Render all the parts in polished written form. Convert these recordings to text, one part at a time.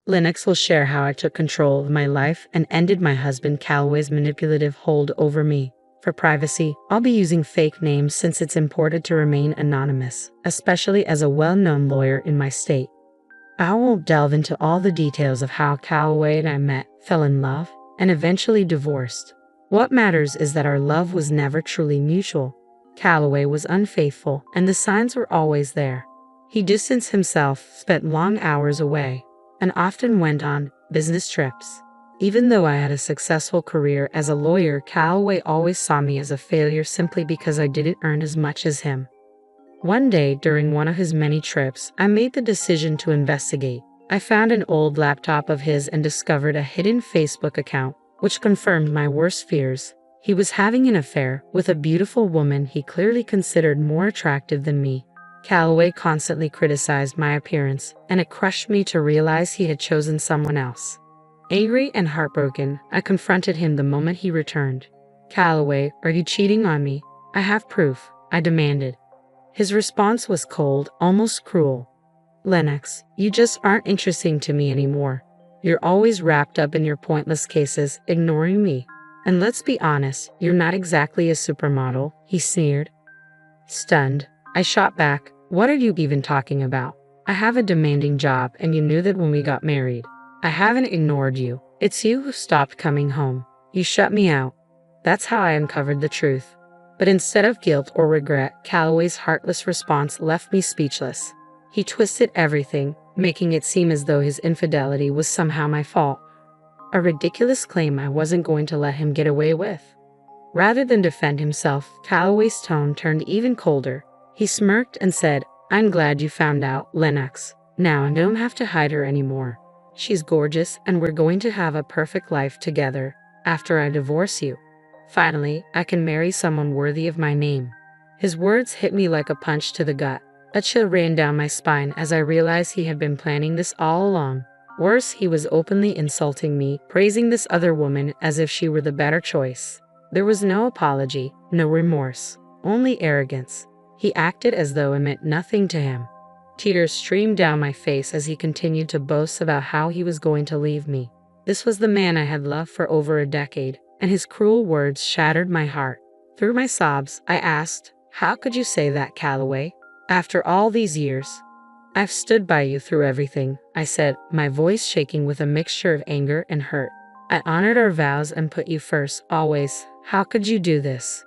Lennox will share how I took control of my life and ended my husband Calloway's manipulative hold over me. For privacy, I'll be using fake names since it's important to remain anonymous, especially as a well-known lawyer in my state. I won't delve into all the details of how Calloway and I met, fell in love, and eventually divorced. What matters is that our love was never truly mutual. Calloway was unfaithful, and the signs were always there. He distanced himself, spent long hours away, and often went on business trips. Even though I had a successful career as a lawyer, Calloway always saw me as a failure simply because I didn't earn as much as him. One day, during one of his many trips, I made the decision to investigate. I found an old laptop of his and discovered a hidden Facebook account, which confirmed my worst fears. He was having an affair with a beautiful woman he clearly considered more attractive than me. Calloway constantly criticized my appearance, and it crushed me to realize he had chosen someone else. Angry and heartbroken, I confronted him the moment he returned. "Calloway, are you cheating on me? I have proof," I demanded. His response was cold, almost cruel. "Lennox, you just aren't interesting to me anymore. You're always wrapped up in your pointless cases, ignoring me. And let's be honest, you're not exactly a supermodel," he sneered. Stunned, I shot back, "What are you even talking about? I have a demanding job, and you knew that when we got married. I haven't ignored you. It's you who stopped coming home. You shut me out." That's how I uncovered the truth. But instead of guilt or regret, Calloway's heartless response left me speechless. He twisted everything, making it seem as though his infidelity was somehow my fault. A ridiculous claim I wasn't going to let him get away with. Rather than defend himself, Calloway's tone turned even colder. He smirked and said, "I'm glad you found out, Lennox. Now I don't have to hide her anymore. She's gorgeous, and we're going to have a perfect life together after I divorce you. Finally, I can marry someone worthy of my name." His words hit me like a punch to the gut. A chill ran down my spine as I realized he had been planning this all along. Worse, he was openly insulting me, praising this other woman as if she were the better choice. There was no apology, no remorse, only arrogance. He acted as though it meant nothing to him. Tears streamed down my face as he continued to boast about how he was going to leave me. This was the man I had loved for over a decade, and his cruel words shattered my heart. Through my sobs, I asked, "How could you say that, Calloway? After all these years?" "I've stood by you through everything," I said, my voice shaking with a mixture of anger and hurt. "I honored our vows and put you first, always. How could you do this?"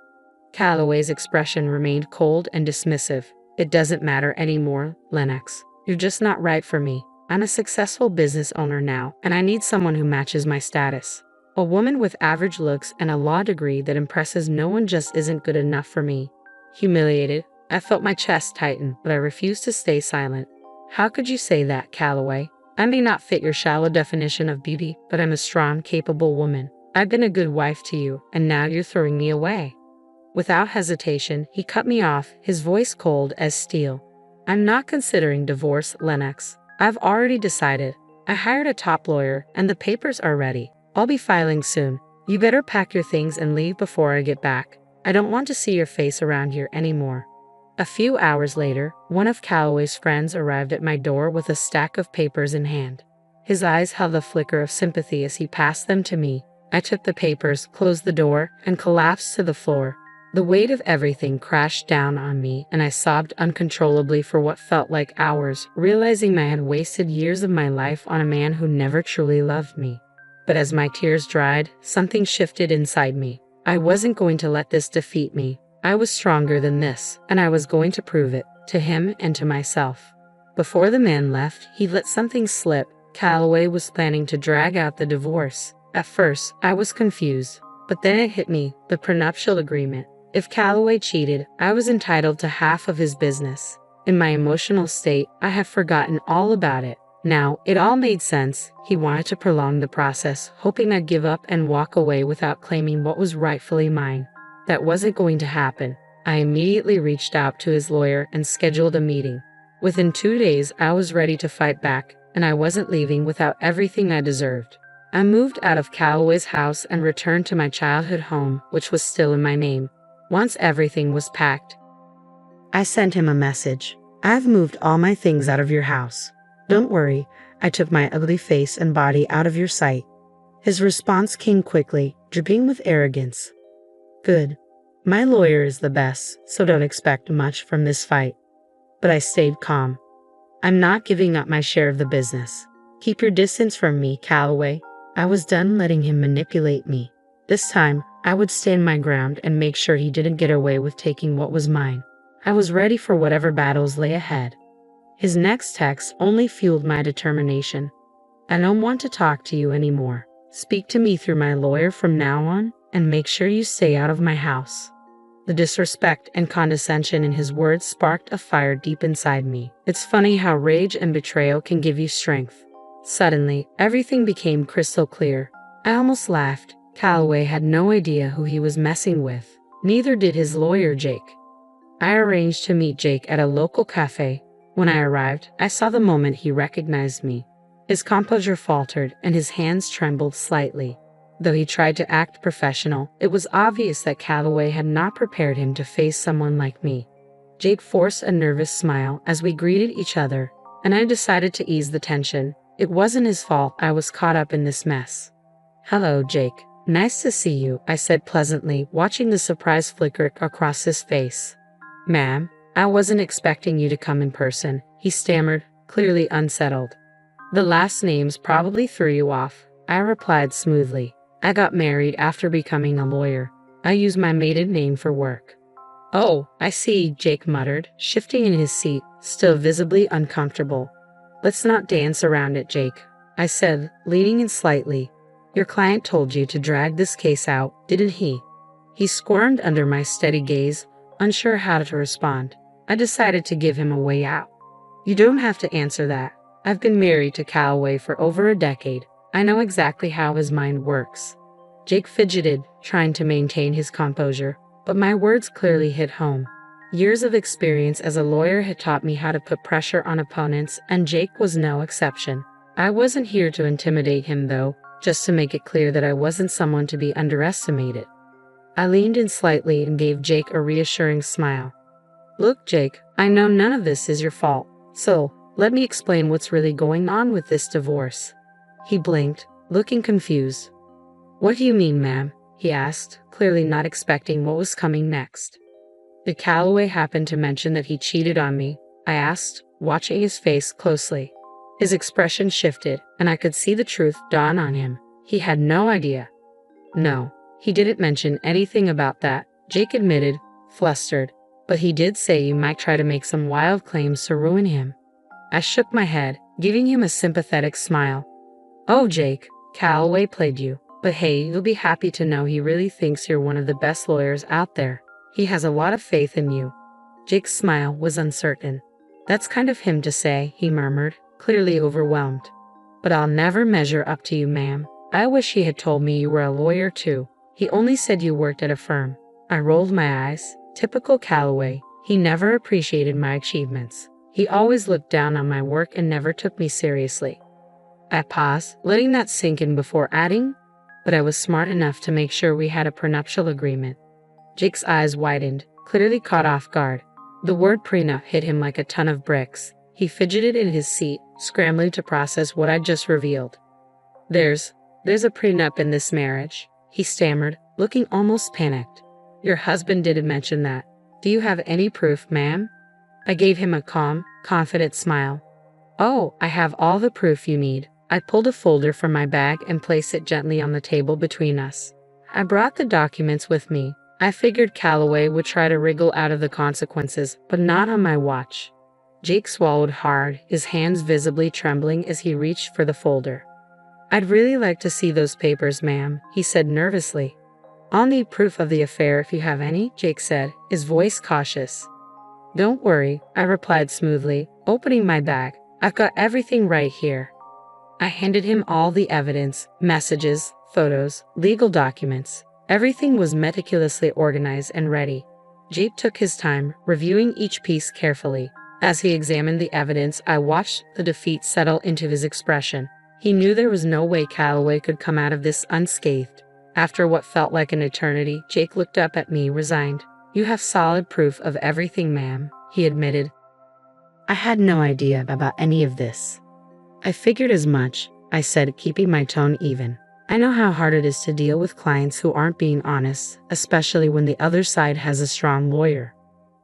Calloway's expression remained cold and dismissive. "It doesn't matter anymore, Lennox. You're just not right for me. I'm a successful business owner now, and I need someone who matches my status. A woman with average looks and a law degree that impresses no one just isn't good enough for me." Humiliated, I felt my chest tighten, but I refused to stay silent. "How could you say that, Calloway? I may not fit your shallow definition of beauty, but I'm a strong, capable woman. I've been a good wife to you, and now you're throwing me away." Without hesitation, he cut me off, his voice cold as steel. "I'm not considering divorce, Lennox. I've already decided. I hired a top lawyer, and the papers are ready. I'll be filing soon. You better pack your things and leave before I get back. I don't want to see your face around here anymore." A few hours later, one of Calloway's friends arrived at my door with a stack of papers in hand. His eyes held a flicker of sympathy as he passed them to me. I took the papers, closed the door, and collapsed to the floor. The weight of everything crashed down on me, and I sobbed uncontrollably for what felt like hours, realizing I had wasted years of my life on a man who never truly loved me. But as my tears dried, something shifted inside me. I wasn't going to let this defeat me. I was stronger than this, and I was going to prove it, to him and to myself. Before the man left, he let something slip. Calloway was planning to drag out the divorce. At first, I was confused, but then it hit me, the prenuptial agreement. If Calloway cheated, I was entitled to half of his business. In my emotional state, I had forgotten all about it. Now, it all made sense. He wanted to prolong the process, hoping I'd give up and walk away without claiming what was rightfully mine. That wasn't going to happen. I immediately reached out to his lawyer and scheduled a meeting. Within 2 days, I was ready to fight back, and I wasn't leaving without everything I deserved. I moved out of Calloway's house and returned to my childhood home, which was still in my name. Once everything was packed, I sent him a message. "I've moved all my things out of your house. Don't worry, I took my ugly face and body out of your sight. His response came quickly, dripping with arrogance. Good. My lawyer is the best, so don't expect much from this fight. But I stayed calm. I'm not giving up my share of the business. Keep your distance from me, Calloway. I was done letting him manipulate me. This time, I would stand my ground and make sure he didn't get away with taking what was mine. I was ready for whatever battles lay ahead. His next text only fueled my determination. I don't want to talk to you anymore. Speak to me through my lawyer from now on, and make sure you stay out of my house. The disrespect and condescension in his words sparked a fire deep inside me. It's funny how rage and betrayal can give you strength. Suddenly, everything became crystal clear. I almost laughed. Calloway had no idea who he was messing with. Neither did his lawyer, Jake. I arranged to meet Jake at a local cafe. When I arrived, I saw the moment he recognized me. His composure faltered and his hands trembled slightly. Though he tried to act professional, it was obvious that Calloway had not prepared him to face someone like me. Jake forced a nervous smile as we greeted each other, and I decided to ease the tension. It wasn't his fault I was caught up in this mess. Hello, Jake. Nice to see you, I said pleasantly, watching the surprise flicker across his face. Ma'am, I wasn't expecting you to come in person, he stammered, clearly unsettled. The last names probably threw you off, I replied smoothly. I got married after becoming a lawyer. I use my maiden name for work. Oh, I see, Jake muttered, shifting in his seat, still visibly uncomfortable. Let's not dance around it, Jake, I said, leaning in slightly. Your client told you to drag this case out, didn't he? He squirmed under my steady gaze, unsure how to respond. I decided to give him a way out. You don't have to answer that. I've been married to Calloway for over a decade. I know exactly how his mind works. Jake fidgeted, trying to maintain his composure, but my words clearly hit home. Years of experience as a lawyer had taught me how to put pressure on opponents, and Jake was no exception. I wasn't here to intimidate him, though, just to make it clear that I wasn't someone to be underestimated. I leaned in slightly and gave Jake a reassuring smile. Look, Jake, I know none of this is your fault, so let me explain what's really going on with this divorce. He blinked, looking confused. What do you mean, ma'am? He asked, clearly not expecting what was coming next. Did Calloway happen to mention that he cheated on me? I asked, watching his face closely. His expression shifted, and I could see the truth dawn on him. He had no idea. No, he didn't mention anything about that, Jake admitted, flustered. But he did say you might try to make some wild claims to ruin him. I shook my head, giving him a sympathetic smile. Oh, Jake, Calloway played you. But hey, you'll be happy to know he really thinks you're one of the best lawyers out there. He has a lot of faith in you. Jake's smile was uncertain. That's kind of him to say, he murmured, clearly overwhelmed. But I'll never measure up to you, ma'am. I wish he had told me you were a lawyer too. He only said you worked at a firm. I rolled my eyes. Typical Calloway. He never appreciated my achievements. He always looked down on my work and never took me seriously. I paused, letting that sink in before adding, but I was smart enough to make sure we had a prenuptial agreement. Jake's eyes widened, clearly caught off guard. The word prenup hit him like a ton of bricks. He fidgeted in his seat, scrambling to process what I'd just revealed. There's a prenup in this marriage, he stammered, looking almost panicked. Your husband didn't mention that. Do you have any proof, ma'am? I gave him a calm, confident smile. Oh, I have all the proof you need. I pulled a folder from my bag and placed it gently on the table between us. I brought the documents with me. I figured Calloway would try to wriggle out of the consequences, but not on my watch. Jake swallowed hard, his hands visibly trembling as he reached for the folder. I'd really like to see those papers, ma'am, he said nervously. I'll need proof of the affair if you have any, Jake said, his voice cautious. Don't worry, I replied smoothly, opening my bag. I've got everything right here. I handed him all the evidence, messages, photos, legal documents. Everything was meticulously organized and ready. Jake took his time, reviewing each piece carefully. As he examined the evidence, I watched the defeat settle into his expression. He knew there was no way Calloway could come out of this unscathed. After what felt like an eternity, Jake looked up at me, resigned. You have solid proof of everything, ma'am, he admitted. I had no idea about any of this. I figured as much, I said, keeping my tone even. I know how hard it is to deal with clients who aren't being honest, especially when the other side has a strong lawyer.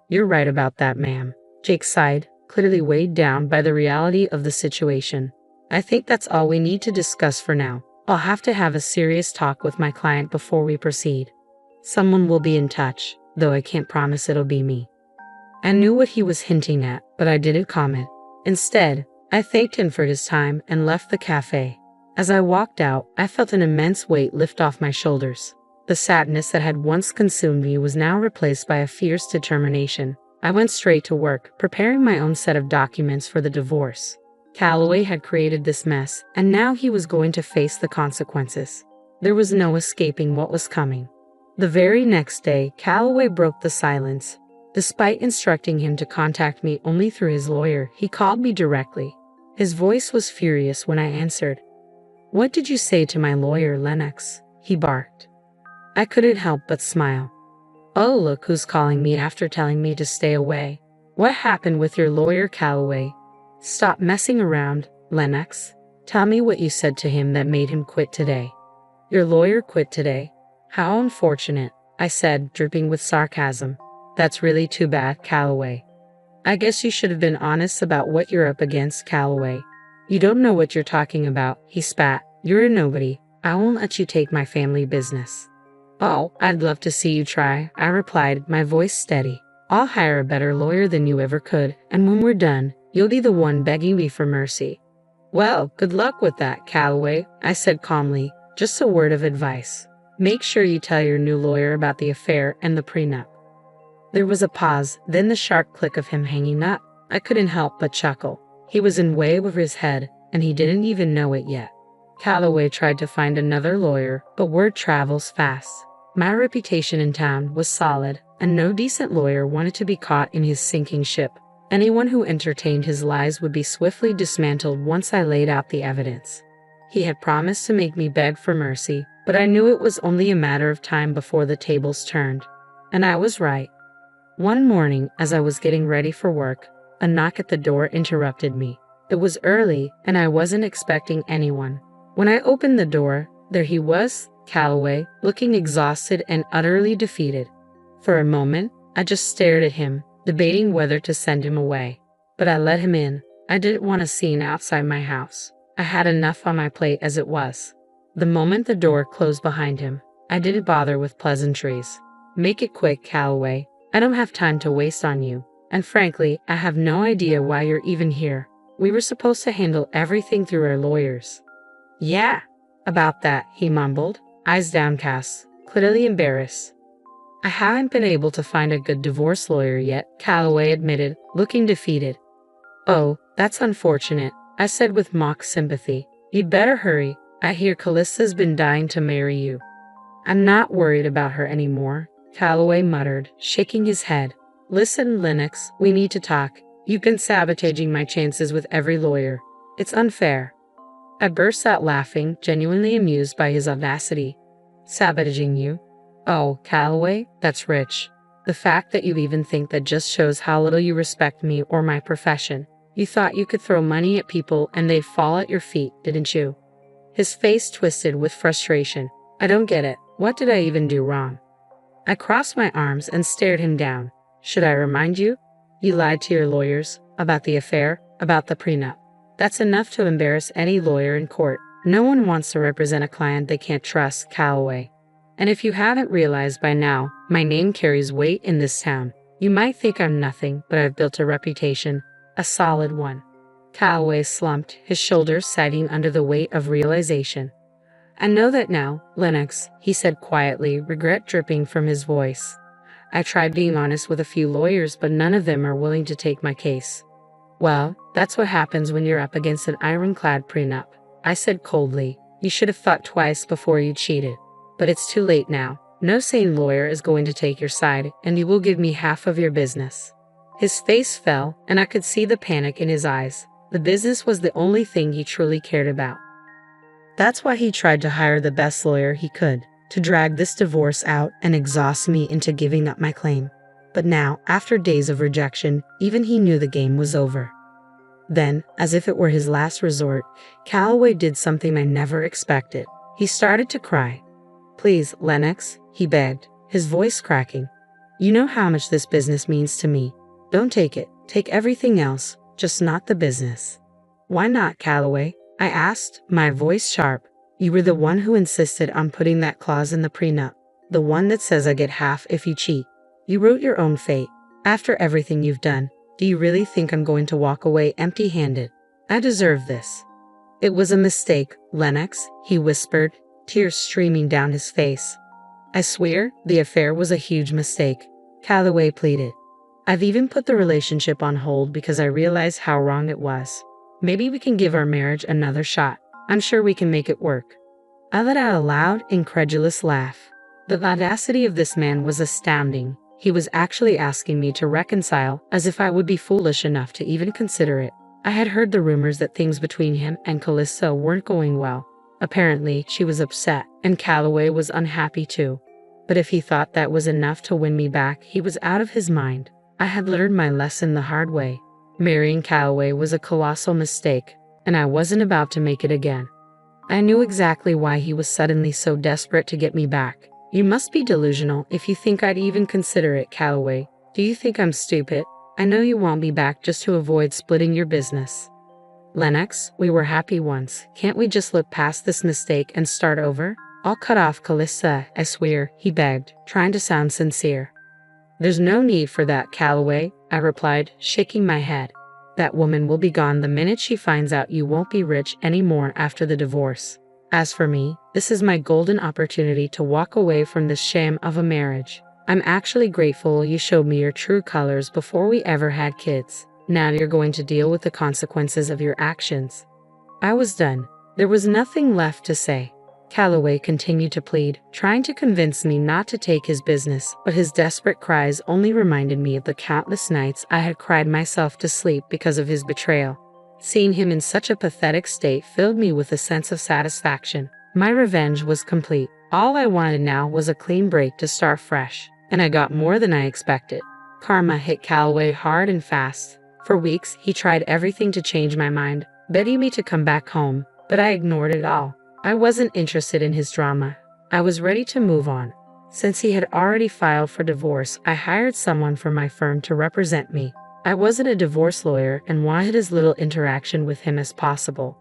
You're right about that, ma'am. Jake sighed, clearly weighed down by the reality of the situation. I think that's all we need to discuss for now. I'll have to have a serious talk with my client before we proceed. Someone will be in touch, though I can't promise it'll be me. I knew what he was hinting at, but I didn't comment. Instead, I thanked him for his time and left the cafe. As I walked out, I felt an immense weight lift off my shoulders. The sadness that had once consumed me was now replaced by a fierce determination. I went straight to work, preparing my own set of documents for the divorce. Calloway had created this mess, and now he was going to face the consequences. There was no escaping what was coming. The very next day, Calloway broke the silence. Despite instructing him to contact me only through his lawyer, he called me directly. His voice was furious when I answered. "What did you say to my lawyer, Lennox?" he barked. I couldn't help but smile. "Oh, look who's calling me after telling me to stay away. What happened with your lawyer, Calloway? Stop messing around, Lennox. Tell me what you said to him that made him quit today." "Your lawyer quit today? How unfortunate," I said, dripping with sarcasm. "That's really too bad, Calloway. I guess you should have been honest about what you're up against, Calloway." "You don't know what you're talking about," he spat. "You're a nobody. I won't let you take my family business." "Oh, I'd love to see you try," I replied, my voice steady. "I'll hire a better lawyer than you ever could, and when we're done, you'll be the one begging me for mercy." "Well, good luck with that, Calloway," I said calmly. "Just a word of advice. Make sure you tell your new lawyer about the affair and the prenup." There was a pause, then the sharp click of him hanging up. I couldn't help but chuckle. He was in way over his head, and he didn't even know it yet. Calloway tried to find another lawyer, but word travels fast. My reputation in town was solid, and no decent lawyer wanted to be caught in his sinking ship. Anyone who entertained his lies would be swiftly dismantled once I laid out the evidence. He had promised to make me beg for mercy, but I knew it was only a matter of time before the tables turned. And I was right. One morning, as I was getting ready for work, a knock at the door interrupted me. It was early, and I wasn't expecting anyone. When I opened the door, there he was, Calloway, looking exhausted and utterly defeated. For a moment, I just stared at him, debating whether to send him away. But I let him in. I didn't want a scene outside my house. I had enough on my plate as it was. The moment the door closed behind him, I didn't bother with pleasantries. "Make it quick, Calloway. I don't have time to waste on you. And frankly, I have no idea why you're even here. We were supposed to handle everything through our lawyers." "Yeah, about that," he mumbled, eyes downcast, clearly embarrassed. "I haven't been able to find a good divorce lawyer yet," Calloway admitted, looking defeated. "Oh, that's unfortunate," I said with mock sympathy. "You'd better hurry. I hear Callista's been dying to marry you." "I'm not worried about her anymore," Calloway muttered, shaking his head. "Listen, Lennox, we need to talk. You've been sabotaging my chances with every lawyer. It's unfair." I burst out laughing, genuinely amused by his audacity. "Sabotaging you? Oh, Calloway, that's rich. The fact that you even think that just shows how little you respect me or my profession. You thought you could throw money at people and they'd fall at your feet, didn't you?" His face twisted with frustration. "I don't get it. What did I even do wrong?" I crossed my arms and stared him down. "Should I remind you? You lied to your lawyers about the affair, about the prenup. That's enough to embarrass any lawyer in court. No one wants to represent a client they can't trust, Calloway. And if you haven't realized by now, my name carries weight in this town. You might think I'm nothing, but I've built a reputation, a solid one." Calloway slumped, his shoulders sagging under the weight of realization. "I know that now, Lennox," he said quietly, regret dripping from his voice. "I tried being honest with a few lawyers, but none of them are willing to take my case." "Well, that's what happens when you're up against an ironclad prenup," I said coldly. "You should have thought twice before you cheated. But it's too late now. No sane lawyer is going to take your side, and you will give me half of your business." His face fell, and I could see the panic in his eyes. The business was the only thing he truly cared about. That's why he tried to hire the best lawyer he could, to drag this divorce out and exhaust me into giving up my claim. But now, after days of rejection, even he knew the game was over. Then, as if it were his last resort, Calloway did something I never expected. He started to cry. "Please, Lennox," he begged, his voice cracking. "You know how much this business means to me. Don't take it. Take everything else, just not the business." "Why not, Calloway?" I asked, my voice sharp. "You were the one who insisted on putting that clause in the prenup, the one that says I get half if you cheat. You wrote your own fate. After everything you've done, do you really think I'm going to walk away empty-handed? I deserve this." "It was a mistake, Lennox," he whispered, tears streaming down his face. "I swear, the affair was a huge mistake," Calloway pleaded. "I've even put the relationship on hold because I realized how wrong it was. Maybe we can give our marriage another shot. I'm sure we can make it work." I let out a loud, incredulous laugh. The audacity of this man was astounding. He was actually asking me to reconcile, as if I would be foolish enough to even consider it. I had heard the rumors that things between him and Calista weren't going well. Apparently, she was upset, and Calloway was unhappy too. But if he thought that was enough to win me back, he was out of his mind. I had learned my lesson the hard way. Marrying Calloway was a colossal mistake, and I wasn't about to make it again. I knew exactly why he was suddenly so desperate to get me back. "You must be delusional if you think I'd even consider it, Calloway. Do you think I'm stupid? I know you want me back just to avoid splitting your business." "Lennox, we were happy once. Can't we just look past this mistake and start over? I'll cut off Calista, I swear," he begged, trying to sound sincere. "There's no need for that, Calloway," I replied, shaking my head. "That woman will be gone the minute she finds out you won't be rich anymore after the divorce. As for me, this is my golden opportunity to walk away from this sham of a marriage. I'm actually grateful you showed me your true colors before we ever had kids. Now you're going to deal with the consequences of your actions." I was done. There was nothing left to say. Calloway continued to plead, trying to convince me not to take his business, but his desperate cries only reminded me of the countless nights I had cried myself to sleep because of his betrayal. Seeing him in such a pathetic state filled me with a sense of satisfaction. My revenge was complete. All I wanted now was a clean break to start fresh, and I got more than I expected. Karma hit Calloway hard and fast. For weeks, he tried everything to change my mind, begging me to come back home, but I ignored it all. I wasn't interested in his drama. I was ready to move on. Since he had already filed for divorce, I hired someone from my firm to represent me. I wasn't a divorce lawyer and wanted as little interaction with him as possible.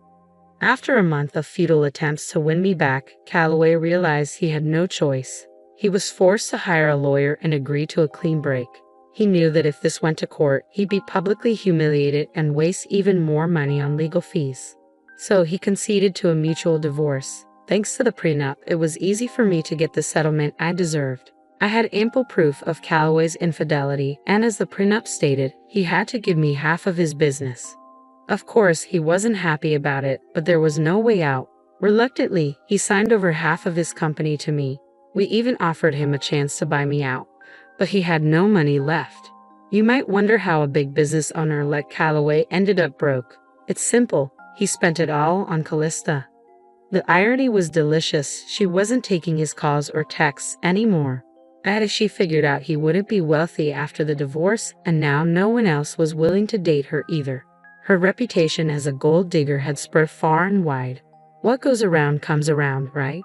After a month of futile attempts to win me back, Calloway realized he had no choice. He was forced to hire a lawyer and agree to a clean break. He knew that if this went to court, he'd be publicly humiliated and waste even more money on legal fees. So he conceded to a mutual divorce. Thanks to the prenup, it was easy for me to get the settlement I deserved. I had ample proof of Calloway's infidelity, and as the prenup stated, he had to give me half of his business. Of course, he wasn't happy about it, but there was no way out. Reluctantly, he signed over half of his company to me. We even offered him a chance to buy me out, but he had no money left. You might wonder how a big business owner like Calloway ended up broke. It's simple. He spent it all on Calista. The irony was delicious. She wasn't taking his calls or texts anymore. As she figured out he wouldn't be wealthy after the divorce, and now no one else was willing to date her either. Her reputation as a gold digger had spread far and wide. What goes around comes around, right?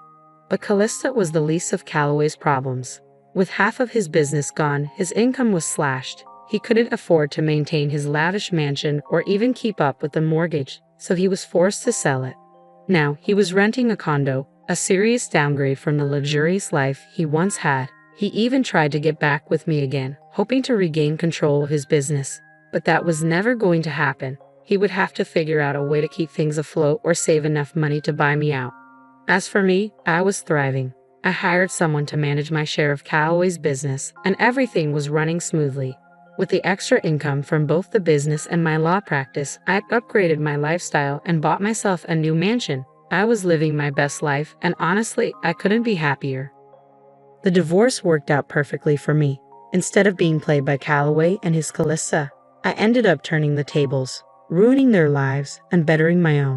But Calista was the least of Calloway's problems. With half of his business gone, his income was slashed. He couldn't afford to maintain his lavish mansion or even keep up with the mortgage, so he was forced to sell it. Now, he was renting a condo, a serious downgrade from the luxurious life he once had. He even tried to get back with me again, hoping to regain control of his business. But that was never going to happen. He would have to figure out a way to keep things afloat or save enough money to buy me out. As for me, I was thriving. I hired someone to manage my share of Calloway's business, and everything was running smoothly. With the extra income from both the business and my law practice, I upgraded my lifestyle and bought myself a new mansion. I was living my best life, and honestly, I couldn't be happier. The divorce worked out perfectly for me. Instead of being played by Calloway and his Calista, I ended up turning the tables, ruining their lives and bettering my own.